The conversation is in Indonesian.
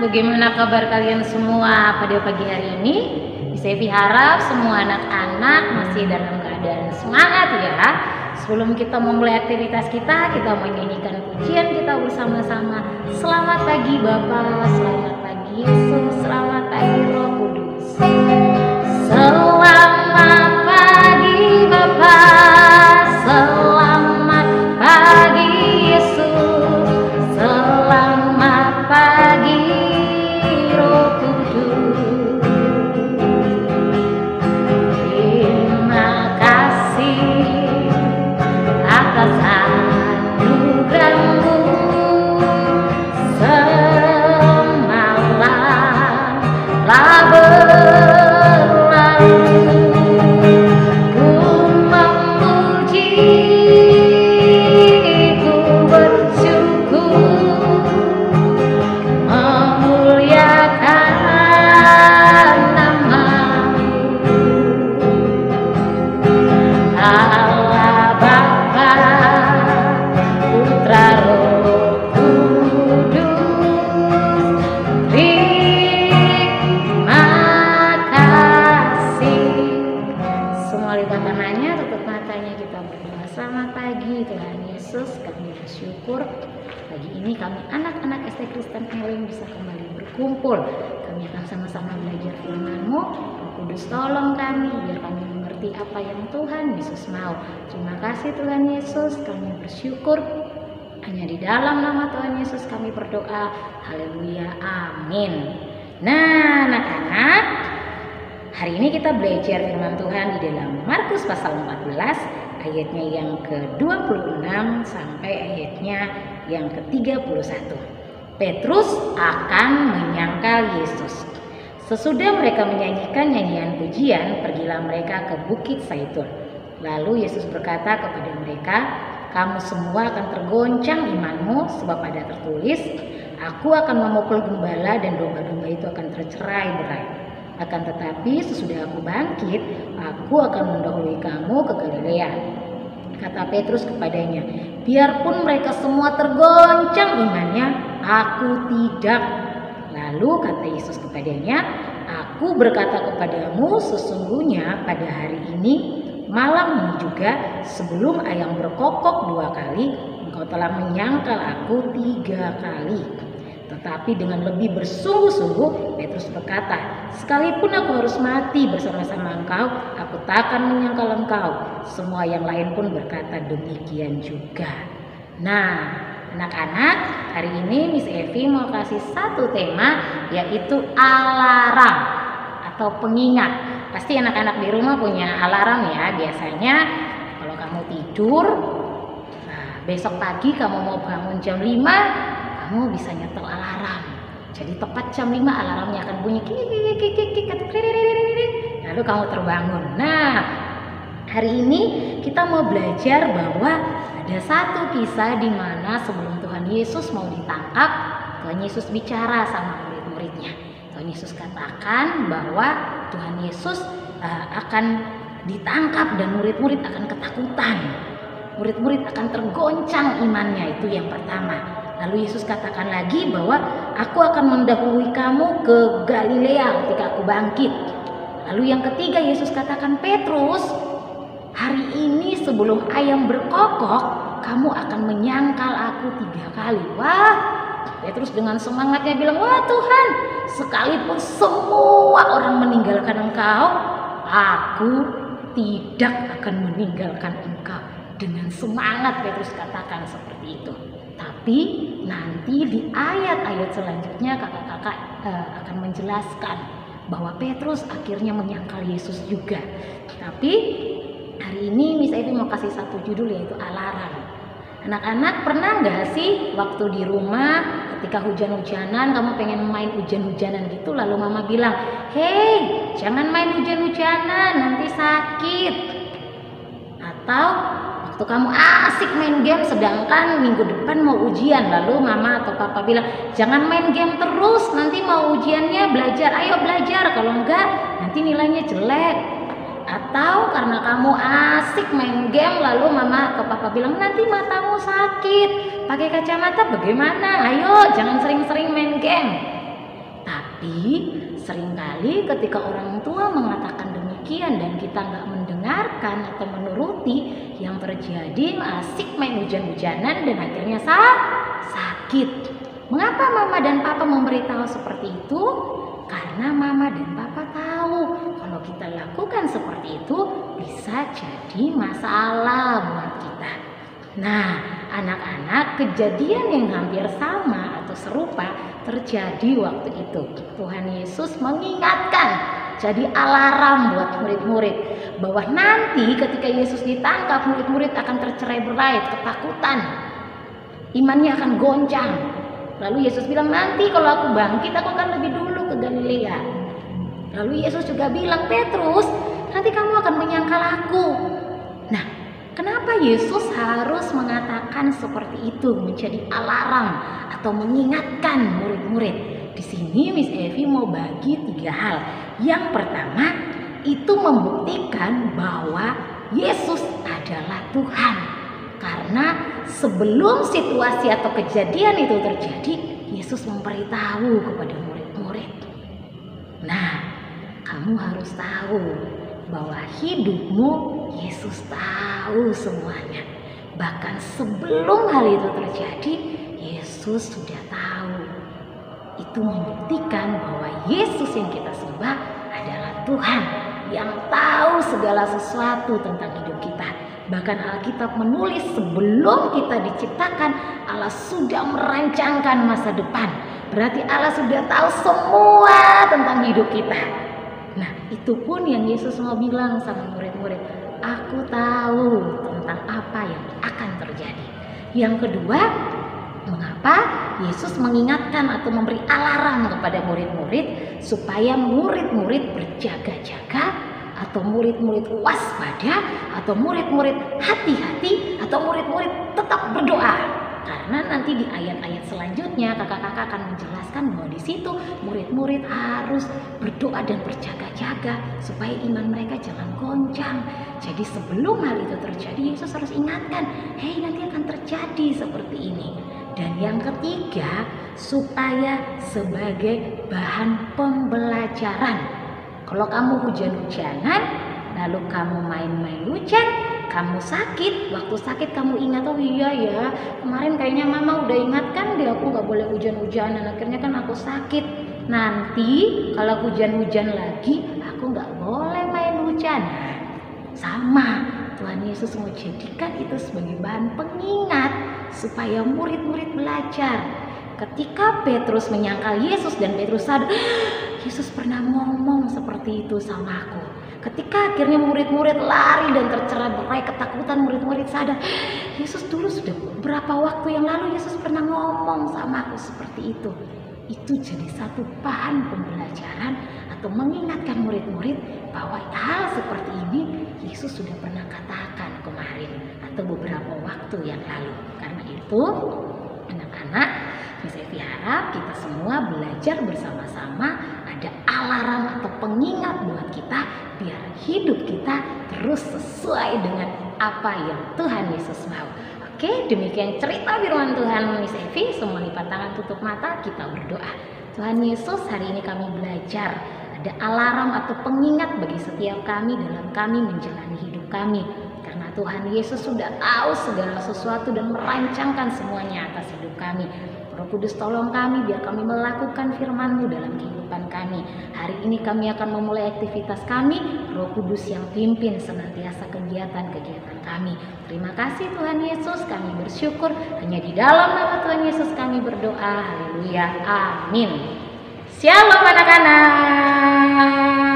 bagaimana kabar kalian semua pada pagi hari ini? Saya harap semua anak-anak masih dalam keadaan semangat ya. Sebelum kita memulai aktivitas kita menyanyikan pujian kita bersama-sama. Selamat pagi Bapa, selamat pagi Yesus, selamat pagi Roh Kudus. Selamat pagi Bapa, selamat pagi Yesus, selamat pagi Roh Kudus. Terima kasih atas anugerah-Mu. Semalam telah berlalu, ku memuji, ku bersyukur, memuliakan nama-Mu. Allah Bapa, Putra, Roh Kudus, terima kasih. Semua lipat tangannya, tutup matanya, kita berdoa. Selamat pagi Tuhan Yesus, kami bersyukur pagi ini kami anak-anak SD Kristen Elim bisa kembali berkumpul. Kami akan sama-sama belajar firman-Mu. Roh Kudus tolong kami biar kami mengerti apa yang Tuhan Yesus mau. Terima kasih Tuhan Yesus, kami bersyukur. Hanya di dalam nama Tuhan Yesus kami berdoa. Haleluya, amin. Nah anak-anak, hari ini kita belajar firman Tuhan di dalam Markus pasal 14 ayatnya yang ke-26 sampai ayatnya yang ke-31. Petrus akan menyangkal Yesus. Sesudah mereka menyanyikan nyanyian pujian, pergilah mereka ke Bukit Zaitun. Lalu Yesus berkata kepada mereka, "Kamu semua akan tergoncang imanmu, sebab ada tertulis, Aku akan memukul gembala dan domba-domba itu akan tercerai-berai. Akan tetapi sesudah Aku bangkit, Aku akan mendahului kamu ke Galilea." Kata Petrus kepadanya, "Biarpun mereka semua tergoncang imannya, Aku tidak." Lalu kata Yesus kepadanya, "Aku berkata kepadamu, sesungguhnya pada hari ini, malam ini juga, sebelum ayam berkokok 2 kali, engkau telah menyangkal Aku 3 kali." Tetapi dengan lebih bersungguh-sungguh Petrus berkata, "Sekalipun aku harus mati bersama-sama engkau, aku takkan menyangkal engkau." Semua yang lain pun berkata demikian juga. Nah, anak-anak, hari ini Miss Evi mau kasih satu tema, yaitu alarm atau pengingat. Pasti anak-anak di rumah punya alarm ya. Biasanya kalau kamu tidur, besok pagi kamu mau bangun jam 5, kamu bisa nyetel alarm. Jadi tepat jam 5 alarmnya akan bunyi, lalu kamu terbangun. Nah, hari ini kita mau belajar bahwa ada satu kisah di mana sebelum Tuhan Yesus mau ditangkap, Tuhan Yesus bicara sama murid-muridnya. Tuhan Yesus katakan bahwa Tuhan Yesus akan ditangkap dan murid-murid akan ketakutan. Murid-murid akan tergoncang imannya, itu yang pertama. Lalu Yesus katakan lagi bahwa Aku akan mendahului kamu ke Galilea ketika Aku bangkit. Lalu yang ketiga Yesus katakan, "Petrus, hari ini sebelum ayam berkokok, kamu akan menyangkal Aku 3 kali." Wah, Petrus dengan semangatnya bilang, "Wah Tuhan, sekalipun semua orang meninggalkan Engkau, Aku tidak akan meninggalkan Engkau." Dengan semangat Petrus katakan seperti itu. Tapi nanti di ayat-ayat selanjutnya kakak-kakak akan menjelaskan bahwa Petrus akhirnya menyangkal Yesus juga. Tapi hari ini Miss Evi mau kasih satu judul, yaitu alarm. Anak-anak pernah nggak sih waktu di rumah ketika hujan-hujanan kamu pengen main hujan-hujanan gitu, lalu mama bilang, "Hei, jangan main hujan-hujanan, nanti sakit." Atau waktu kamu asik main game sedangkan minggu depan mau ujian, lalu mama atau papa bilang, "Jangan main game terus, nanti mau ujiannya belajar, ayo belajar, kalau enggak nanti nilainya jelek." Atau karena kamu asik main game lalu mama atau papa bilang, "Nanti matamu sakit, pakai kacamata bagaimana? Ayo jangan sering-sering main game." Tapi seringkali ketika orang tua mengatakan demikian dan kita nggak mendengarkan atau menuruti, yang terjadi asik main hujan-hujanan dan akhirnya sakit. Mengapa mama dan papa memberitahu seperti itu? Karena mama dan papa tahu kalau kita lakukan seperti itu bisa jadi masalah buat kita. Nah, anak-anak, kejadian yang hampir sama atau serupa terjadi waktu itu. Tuhan Yesus mengingatkan, jadi alarm buat murid-murid bahwa nanti ketika Yesus ditangkap, murid-murid akan tercerai-berai, ketakutan, imannya akan goncang. Lalu Yesus bilang, nanti kalau aku bangkit, aku akan lebih dulu ke Galilea. Lalu Yesus juga bilang, Petrus, nanti kamu akan menyangkal aku. Nah, kenapa Yesus harus mengatakan seperti itu, menjadi alarm atau mengingatkan murid-murid? Di sini Miss Evi mau bagi 3 hal. Yang pertama, itu membuktikan bahwa Yesus adalah Tuhan. Karena sebelum situasi atau kejadian itu terjadi, Yesus memberitahu kepada murid-murid. Nah, kamu harus tahu bahwa hidupmu Yesus tahu semuanya. Bahkan sebelum hal itu terjadi, Yesus sudah tahu. Itu membuktikan bahwa Yesus yang kita sembah adalah Tuhan yang tahu segala sesuatu tentang hidup kita. Bahkan Alkitab menulis sebelum kita diciptakan, Allah sudah merancangkan masa depan. Berarti Allah sudah tahu semua tentang hidup kita. Nah, itu pun yang Yesus mau bilang sama murid-murid. Aku tahu tentang apa yang akan terjadi. Yang kedua, mengapa Yesus mengingatkan atau memberi alarm kepada murid-murid supaya murid-murid berjaga-jaga, atau murid-murid waspada, atau murid-murid hati-hati, atau murid-murid tetap berdoa. Karena nanti di ayat-ayat selanjutnya kakak-kakak akan menjelaskan bahwa di situ murid-murid harus berdoa dan berjaga-jaga supaya iman mereka jangan goncang. Jadi sebelum hal itu terjadi, Yesus harus ingatkan, hei, nanti akan terjadi seperti ini. Dan yang ketiga, supaya sebagai bahan pembelajaran. Kalau kamu hujan-hujanan, lalu kamu main-main hujan, kamu sakit, waktu sakit kamu ingat, oh iya ya, kemarin kayaknya mama udah ingatkan deh aku gak boleh hujan-hujanan, akhirnya kan aku sakit. Nanti kalau hujan-hujan lagi, aku gak boleh main hujanan. Sama, Tuhan Yesus mau jadikan itu sebagai bahan pengingat supaya murid-murid belajar. Ketika Petrus menyangkal Yesus dan Petrus sadar, Yesus pernah ngomong seperti itu sama aku. Ketika akhirnya murid-murid lari dan tercerai-berai ketakutan, murid-murid sadar, Yesus dulu sudah berapa waktu yang lalu Yesus pernah ngomong sama aku seperti itu. Itu jadi satu bahan pembelajaran atau mengingatkan murid-murid bahwa hal seperti ini Yesus sudah pernah katakan kemarin atau beberapa waktu yang lalu. Karena itu, anak-anak, saya harap kita semua belajar bersama-sama, ada alarm atau pengingat buat kita biar hidup kita terus sesuai dengan apa yang Tuhan Yesus mau. Oke, demikian cerita firman Tuhan Miss Evi. Semua lipat tangan, tutup mata, kita berdoa. Tuhan Yesus, hari ini kami belajar ada alarm atau pengingat bagi setiap kami dalam kami menjalani hidup kami. Karena Tuhan Yesus sudah tahu segala sesuatu dan merancangkan semuanya atas hidup kami. Roh Kudus, tolong kami biar kami melakukan firman-Mu dalam kehidupan kami. Hari ini kami akan memulai aktivitas kami. Roh Kudus yang pimpin senantiasa kegiatan-kegiatan kami. Terima kasih Tuhan Yesus, kami bersyukur. Hanya di dalam nama Tuhan Yesus kami berdoa. Haleluya. Amin. Shalom anak-anak.